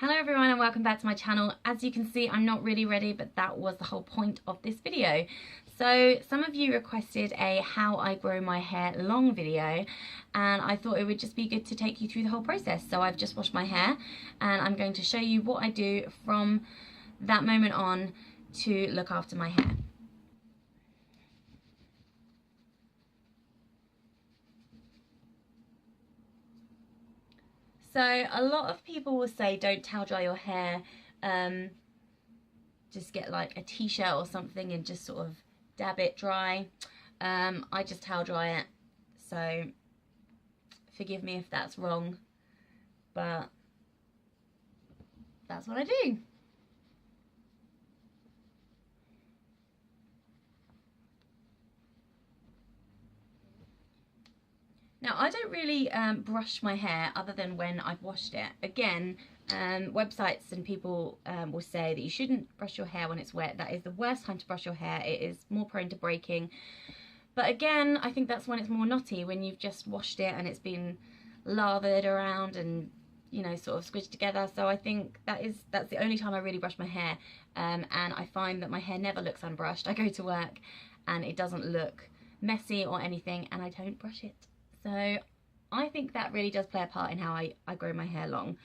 Hello everyone and welcome back to my channel. As you can see, I'm not really ready, but that was the whole point of this video. So some of you requested a how I grow my hair long video, and I thought it would just be good to take you through the whole process. So I've just washed my hair and I'm going to show you what I do from that moment on to look after my hair. So a lot of people will say don't towel dry your hair, just get like a t-shirt or something and just sort of dab it dry. I just towel dry it, so forgive me if that's wrong, but that's what I do. Now, I don't really brush my hair other than when I've washed it. Again, websites and people will say that you shouldn't brush your hair when it's wet. That is the worst time to brush your hair. It is more prone to breaking. But again, I think that's when it's more knotty, when you've just washed it and it's been lathered around and, you know, sort of squished together. So I think that's the only time I really brush my hair. And I find that my hair never looks unbrushed. I go to work and it doesn't look messy or anything, and I don't brush it. So I think that really does play a part in how I grow my hair long,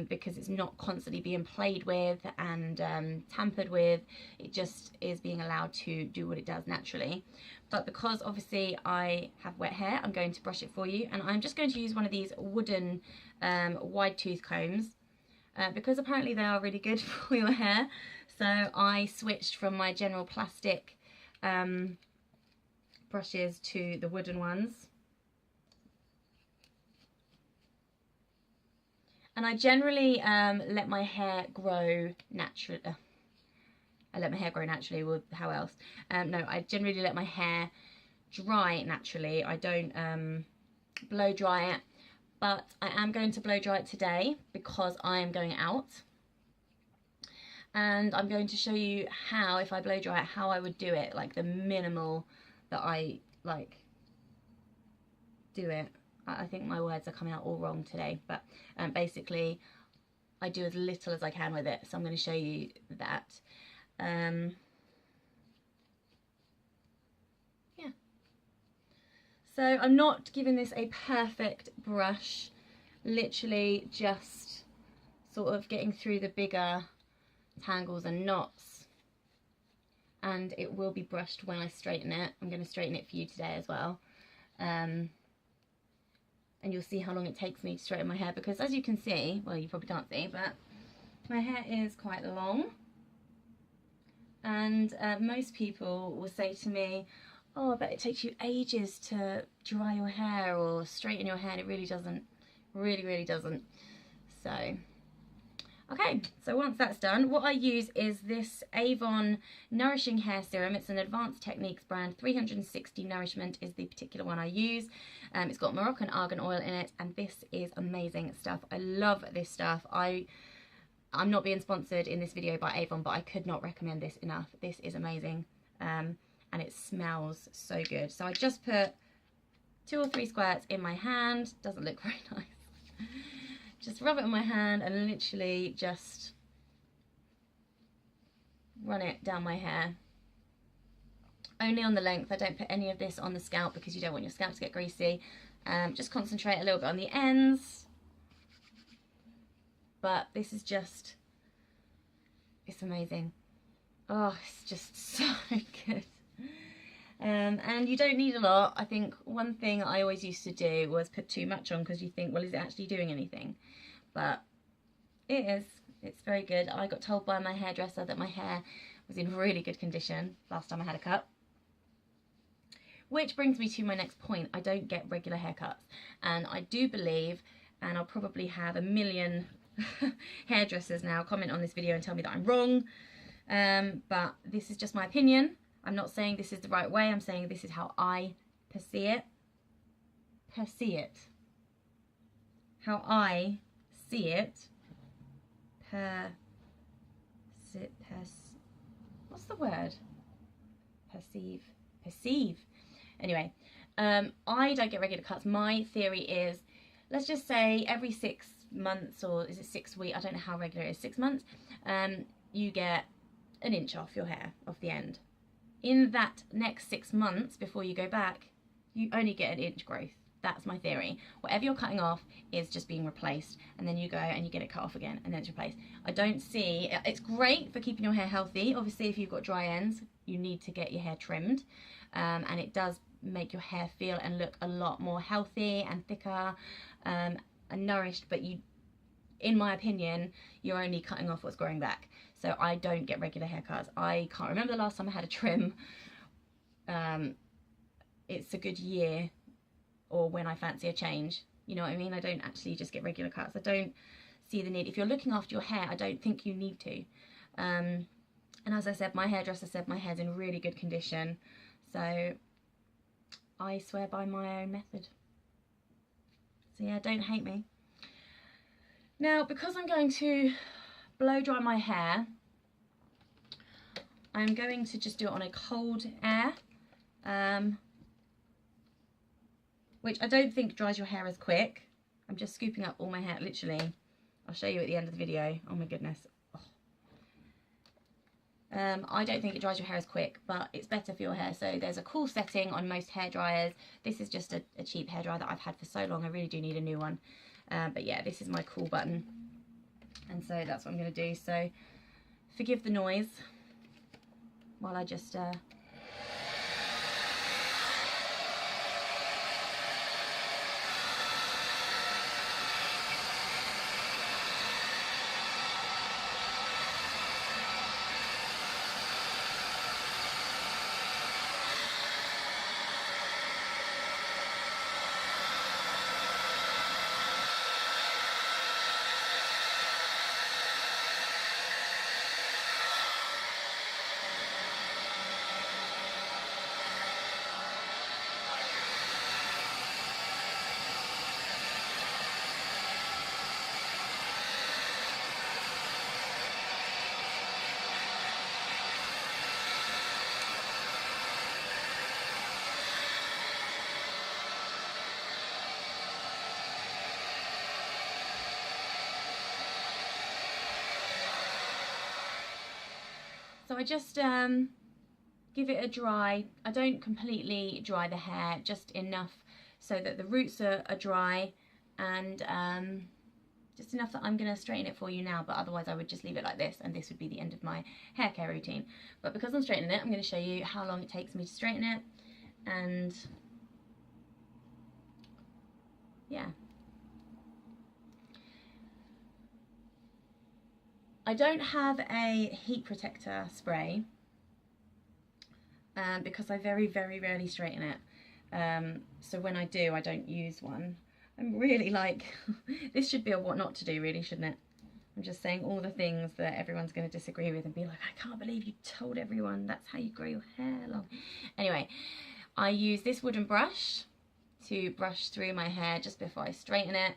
because it's not constantly being played with and tampered with. It just is being allowed to do what it does naturally. But because obviously I have wet hair, I'm going to brush it for you, and I'm just going to use one of these wooden wide tooth combs, because apparently they are really good for your hair. So I switched from my general plastic brushes to the wooden ones. And I generally let my hair grow naturally. I let my hair grow naturally. Well, how else? No, I generally let my hair dry naturally. I don't blow dry it, but I am going to blow dry it today because I am going out. And I'm going to show you how, if I blow dry it, how I would do it, like the minimal that I like do it. I think my words are coming out all wrong today, but basically I do as little as I can with it, so I'm going to show you that. Yeah. So I'm not giving this a perfect brush, literally just sort of getting through the bigger tangles and knots, and it will be brushed when I straighten it. I'm going to straighten it for you today as well. And you'll see how long it takes me to straighten my hair, because as you can see, well, you probably can't see, but my hair is quite long. And most people will say to me, oh, I bet it takes you ages to dry your hair or straighten your hair, and it really doesn't. Really doesn't. So, okay, so once that's done, what I use is this Avon Nourishing Hair Serum. It's an Advanced Techniques brand. 360 Nourishment is the particular one I use. It's got Moroccan argan oil in it, and this is amazing stuff. I love this stuff. I'm not being sponsored in this video by Avon, but I could not recommend this enough. This is amazing, and it smells so good. So I just put 2 or 3 squirts in my hand. Doesn't look very nice. Just rub it on my hand and literally just run it down my hair. Only on the length. I don't put any of this on the scalp because you don't want your scalp to get greasy. Just concentrate a little bit on the ends. But this is just, it's amazing. Oh, it's just so good. And you don't need a lot. I think one thing I always used to do was put too much on, because you think, well, is it actually doing anything? But it is. It's very good. I got told by my hairdresser that my hair was in really good condition last time I had a cut. Which brings me to my next point. I don't get regular haircuts. And I do believe, and I'll probably have a million hairdressers now comment on this video and tell me that I'm wrong. But this is just my opinion. I'm not saying this is the right way. I'm saying this is how I perceive it. How I see it. What's the word? Perceive. Anyway, I don't get regular cuts. My theory is, let's just say every 6 months, or is it 6 weeks? I don't know how regular it is. 6 months, you get an inch off your hair, off the end. In that next 6 months before you go back, you only get an inch growth. That's my theory. Whatever you're cutting off is just being replaced, and then you go and you get it cut off again, and then it's replaced. I don't see, it's great for keeping your hair healthy. Obviously, if you've got dry ends, you need to get your hair trimmed, and it does make your hair feel and look a lot more healthy and thicker and nourished, but you, in my opinion, you're only cutting off what's growing back. So I don't get regular haircuts. I can't remember the last time I had a trim. It's a good year, or when I fancy a change. You know what I mean? I don't actually just get regular cuts. I don't see the need. If you're looking after your hair, I don't think you need to. And as I said, my hairdresser said my hair's in really good condition. So I swear by my own method. So yeah, don't hate me. Now, because I'm going to blow dry my hair, I'm going to just do it on a cold air. Which I don't think dries your hair as quick. I'm just scooping up all my hair, literally. I'll show you at the end of the video. Oh my goodness. Oh. I don't think it dries your hair as quick, but it's better for your hair. So there's a cool setting on most hair dryers. This is just a cheap hairdryer that I've had for so long. I really do need a new one. But yeah, this is my cool button. And so that's what I'm going to do. So forgive the noise while I just... So I just give it a dry. I don't completely dry the hair, just enough so that the roots are dry, and just enough that I'm going to straighten it for you now, but otherwise I would just leave it like this, and this would be the end of my hair care routine. But because I'm straightening it, I'm going to show you how long it takes me to straighten it, and yeah. I don't have a heat protector spray because I very, very rarely straighten it. So when I do, I don't use one. I'm really like, this should be a what not to do really, shouldn't it? I'm just saying all the things that everyone's going to disagree with and be like, I can't believe you told everyone that's how you grow your hair long. Anyway, I use this wooden brush to brush through my hair just before I straighten it,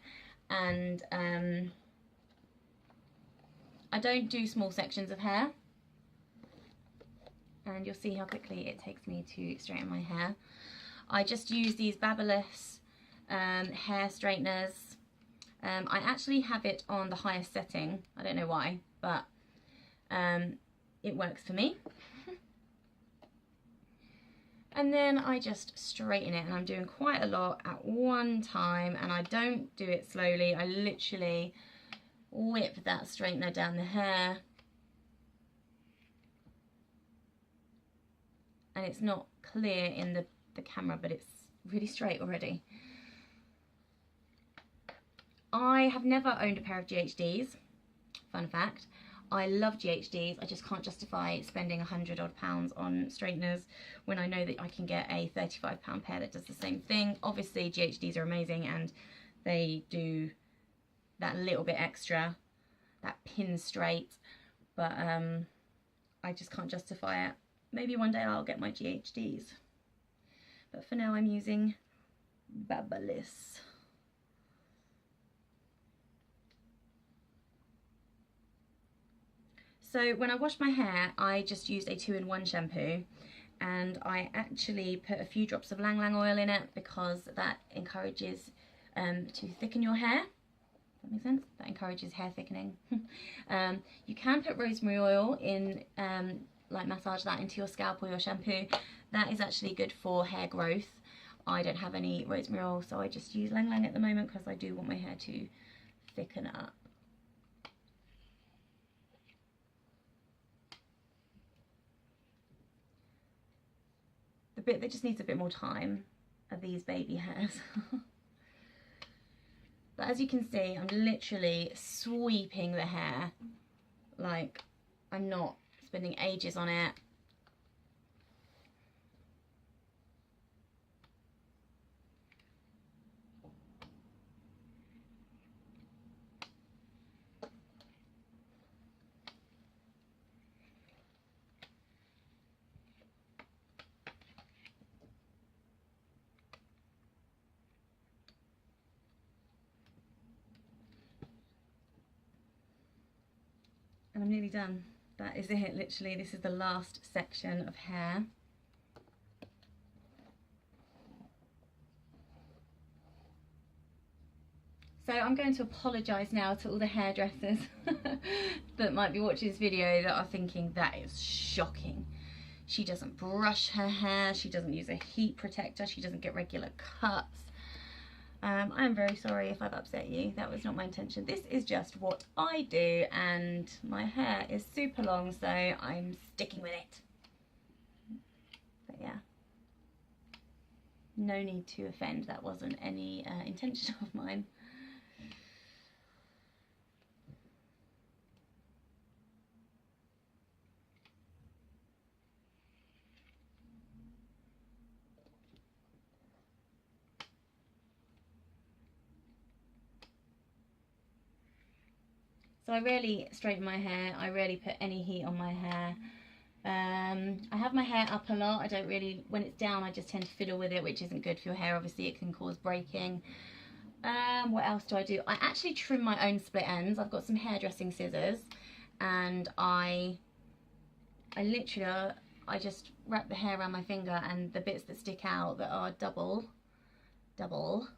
and I don't do small sections of hair, and you'll see how quickly it takes me to straighten my hair. I just use these Babyliss hair straighteners. I actually have it on the highest setting. I don't know why, but it works for me. And then I just straighten it, and I'm doing quite a lot at one time, and I don't do it slowly. I literally whip that straightener down the hair, and it's not clear in the camera, but it's really straight already. I have never owned a pair of GHDs. Fun fact, I love GHDs. I just can't justify spending £100 odd on straighteners when I know that I can get a £35 pair that does the same thing. Obviously GHDs are amazing, and they do that little bit extra, that pin straight, but I just can't justify it. Maybe one day I'll get my GHDs, but for now I'm using Babyliss. So when I wash my hair, I just used a 2-in-1 shampoo, and I actually put a few drops of Lang Lang oil in it because that encourages to thicken your hair. That makes sense? That encourages hair thickening. You can put rosemary oil in, like massage that into your scalp or your shampoo. That is actually good for hair growth. I don't have any rosemary oil, so I just use Lang Lang at the moment because I do want my hair to thicken up. The bit that just needs a bit more time are these baby hairs. But as you can see, I'm literally sweeping the hair. Like, I'm not spending ages on it. And I'm nearly done. That is it, literally. This is the last section of hair. So I'm going to apologise now to all the hairdressers that might be watching this video that are thinking that is shocking. She doesn't brush her hair, she doesn't use a heat protector, she doesn't get regular cuts. I am very sorry if I've upset you. That was not my intention. This is just what I do, and my hair is super long, so I'm sticking with it. But yeah, no need to offend. That wasn't any intention of mine. So I rarely straighten my hair, I rarely put any heat on my hair. I have my hair up a lot. I don't really, when it's down, I just tend to fiddle with it, which isn't good for your hair. Obviously, it can cause breaking. What else do? I actually trim my own split ends. I've got some hairdressing scissors, and I literally, I just wrap the hair around my finger, and the bits that stick out that are double, that are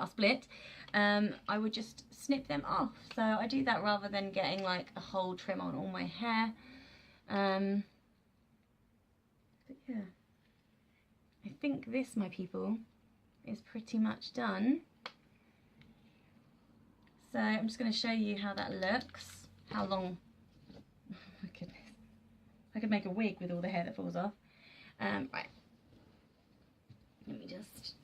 split, I would just snip them off. So I do that rather than getting like a whole trim on all my hair. But yeah, I think this, my people, is pretty much done. So I'm just going to show you how that looks. How long, oh my goodness, I could make a wig with all the hair that falls off. Right, let me just,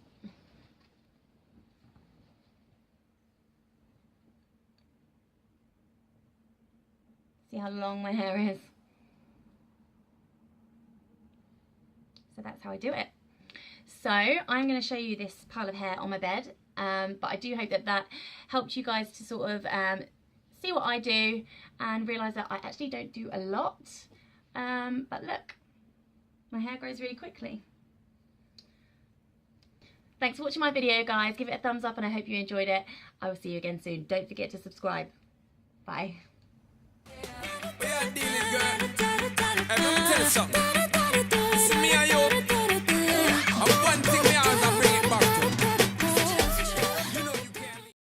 see how long my hair is. So that's how I do it. So I'm going to show you this pile of hair on my bed, but I do hope that that helped you guys to sort of see what I do and realise that I actually don't do a lot. But look, my hair grows really quickly. Thanks for watching my video, guys. Give it a thumbs up and I hope you enjoyed it. I will see you again soon. Don't forget to subscribe. Bye. We are dealing, girl. And let me tell you something.